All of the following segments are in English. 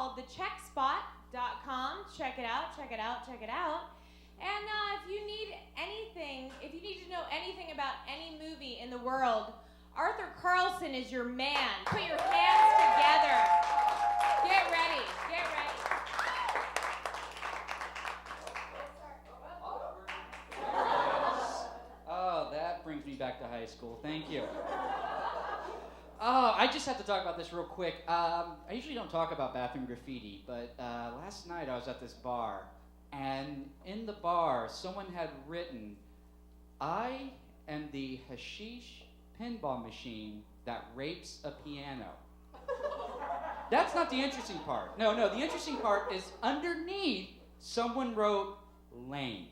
called thecheckspot.com. Check it out, check it out, check it out. And if you need to know anything about any movie in the world, Arthur Carlson is your man. Put your hands together. Get ready, get ready. Oh, that brings me back to high school. Thank you. Oh, I just have to talk about this real quick. I usually don't talk about bathroom graffiti, but last night I was at this bar, and in the bar, someone had written, "I am the hashish pinball machine that rapes a piano." That's not the interesting part. No, the interesting part is underneath, someone wrote, "lame."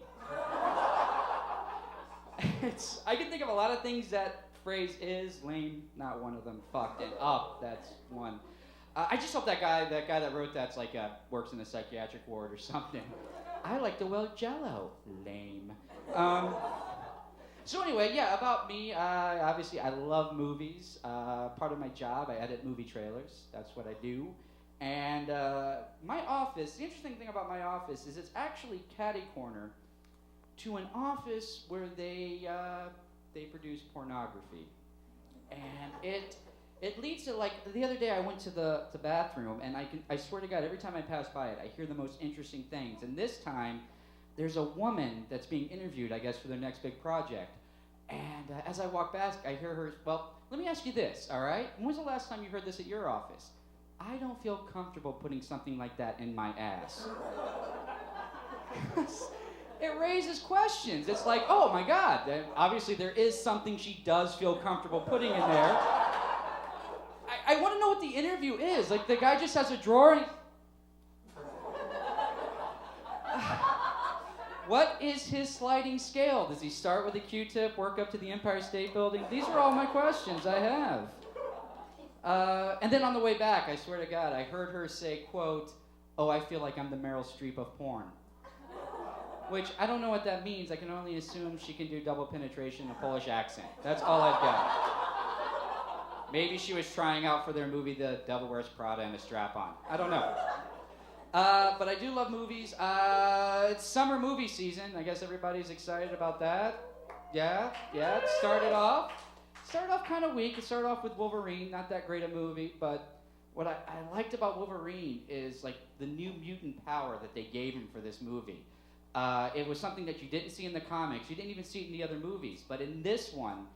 I can think of a lot of things that phrase is lame, not one of them. Fucked and up, that's one. I just hope that guy that wrote that's like works in a psychiatric ward or something. I like to well Jello, lame. So anyway, yeah, about me. Obviously, I love movies. Part of my job, I edit movie trailers. That's what I do. And my office. The interesting thing about my office is it's actually catty corner to an office where they produce pornography, and it leads to, like, the other day I went to the bathroom, and I swear to God, every time I pass by it, I hear the most interesting things. And this time, there's a woman that's being interviewed, I guess, for their next big project. And as I walk past, I hear her. Well, let me ask you this, all right? When was the last time you heard this at your office? I don't feel comfortable putting something like that in my ass. It raises questions. It's like, oh my God, obviously there is something she does feel comfortable putting in there. I want to know what the interview is. Like, the guy just has a drawer and what is his sliding scale? Does he start with a Q-tip, work up to the Empire State Building? These are all my questions I have. And then on the way back, I swear to God, I heard her say, quote, "Oh, I feel like I'm the Meryl Streep of porn." Which, I don't know what that means. I can only assume she can do double penetration in a Polish accent. That's all I've got. Maybe she was trying out for their movie, The Devil Wears Prada, and a strap-on. I don't know. But I do love movies. It's summer movie season. I guess everybody's excited about that. Yeah. It started off kind of weak. It started off with Wolverine. Not that great a movie, but what I liked about Wolverine is, like, the new mutant power that they gave him for this movie. It was something that you didn't see in the comics. You didn't even see it in the other movies. But in this one,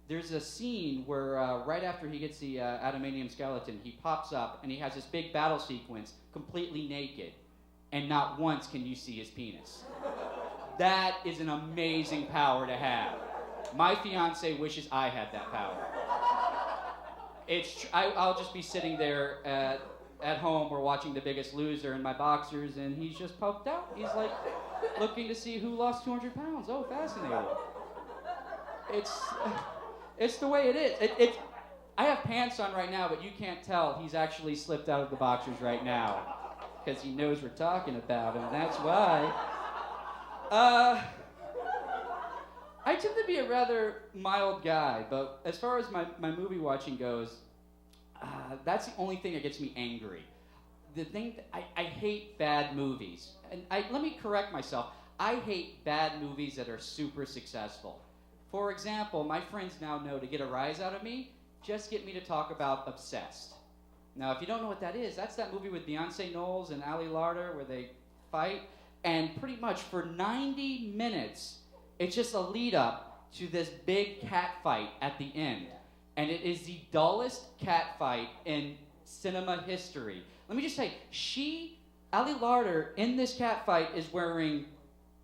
there's a scene where right after he gets the adamantium skeleton, he pops up and he has this big battle sequence completely naked. And not once can you see his penis. That is an amazing power to have. My fiance wishes I had that power. I'll just be sitting there at home, we're watching The Biggest Loser in my boxers, and he's just poked out. He's like looking to see who lost 200 pounds. Oh, fascinating. It's the way it is. I have pants on right now, but you can't tell he's actually slipped out of the boxers right now because he knows we're talking about him. That's why. I tend to be a rather mild guy, but as far as my movie watching goes, that's the only thing that gets me angry. The thing I hate bad movies, and let me correct myself. I hate bad movies that are super successful. For example, my friends now know to get a rise out of me, just get me to talk about Obsessed. Now, if you don't know what that is, that's that movie with Beyonce Knowles and Ali Larter where they fight, and pretty much for 90 minutes, it's just a lead up to this big cat fight at the end. And it is the dullest cat fight in cinema history. Let me just say, Ali Larter, in this cat fight is wearing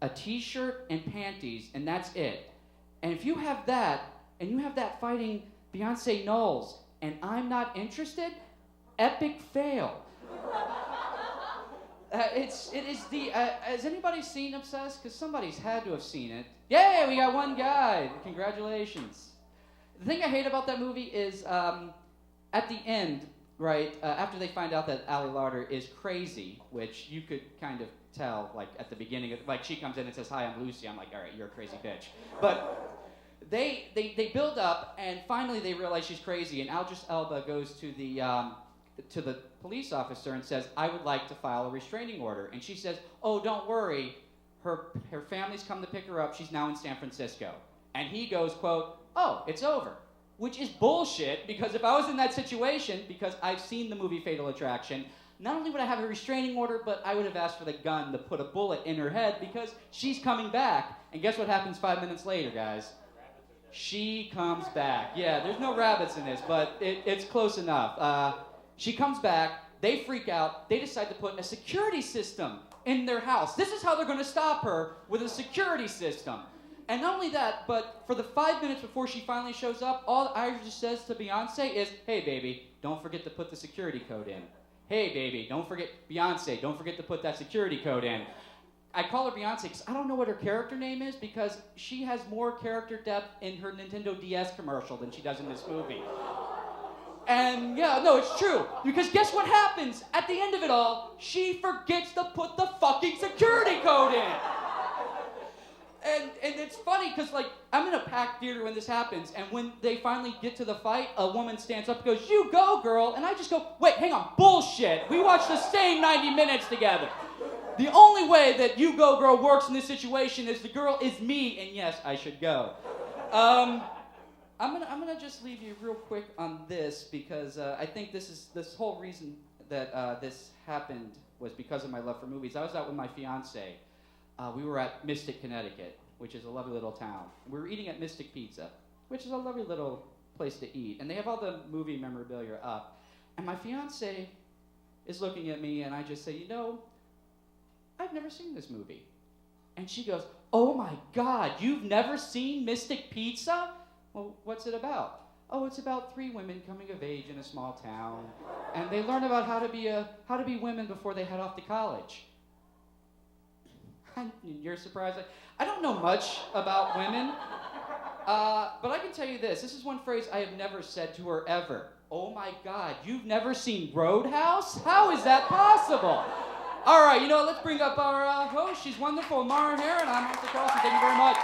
a t-shirt and panties, and that's it. And if you have that, and you have that fighting Beyonce Knowles, and I'm not interested, epic fail. Has anybody seen Obsessed? Because somebody's had to have seen it. Yay, we got one guy. Congratulations. The thing I hate about that movie is at the end, right, after they find out that Ali Larter is crazy, which you could kind of tell, like, at the beginning, like, she comes in and says, "Hi, I'm Lucy." I'm like, all right, you're a crazy bitch. But they build up, and finally they realize she's crazy, and Idris Elba goes to the to the police officer and says, I would like to file a restraining order. And she says, oh, don't worry. Her family's come to pick her up. She's now in San Francisco. And he goes, quote, oh, it's over. Which is bullshit, because if I was in that situation, because I've seen the movie Fatal Attraction, not only would I have a restraining order, but I would have asked for the gun to put a bullet in her head because she's coming back. And guess what happens 5 minutes later, guys? She comes back. Yeah, there's no rabbits in this, but it's close enough. She comes back. They freak out. They decide to put a security system in their house. This is how they're going to stop her, with a security system. And not only that, but for the 5 minutes before she finally shows up, all Ira just says to Beyonce is, hey, baby, don't forget to put the security code in. Hey, baby, don't forget, Beyonce, don't forget to put that security code in. I call her Beyonce because I don't know what her character name is, because she has more character depth in her Nintendo DS commercial than she does in this movie. And yeah, no, it's true. Because guess what happens? At the end of it all, she forgets to put the fucking security code in. And it's funny because, like, I'm in a packed theater when this happens, and when they finally get to the fight, a woman stands up and goes, you go, girl. And I just go, wait, hang on, bullshit. We watched the same 90 minutes together. The only way that you go, girl works in this situation is the girl is me, and yes, I should go. I'm gonna just leave you real quick on this, because I think this whole reason that this happened was because of my love for movies. I was out with my fiance. We were at Mystic, Connecticut, which is a lovely little town. We were eating at Mystic Pizza, which is a lovely little place to eat. And they have all the movie memorabilia up. And my fiance is looking at me, and I just say, you know, I've never seen this movie. And she goes, oh my God, you've never seen Mystic Pizza? Well, what's it about? Oh, it's about 3 women coming of age in a small town. And they learn about how to be women before they head off to college. You're surprised. I don't know much about women, but I can tell you this. This is one phrase I have never said to her ever. Oh my God, you've never seen Roadhouse? How is that possible? All right, let's bring up our host. She's wonderful, Mara Heron. I'm Mr. Carlson. Thank you very much.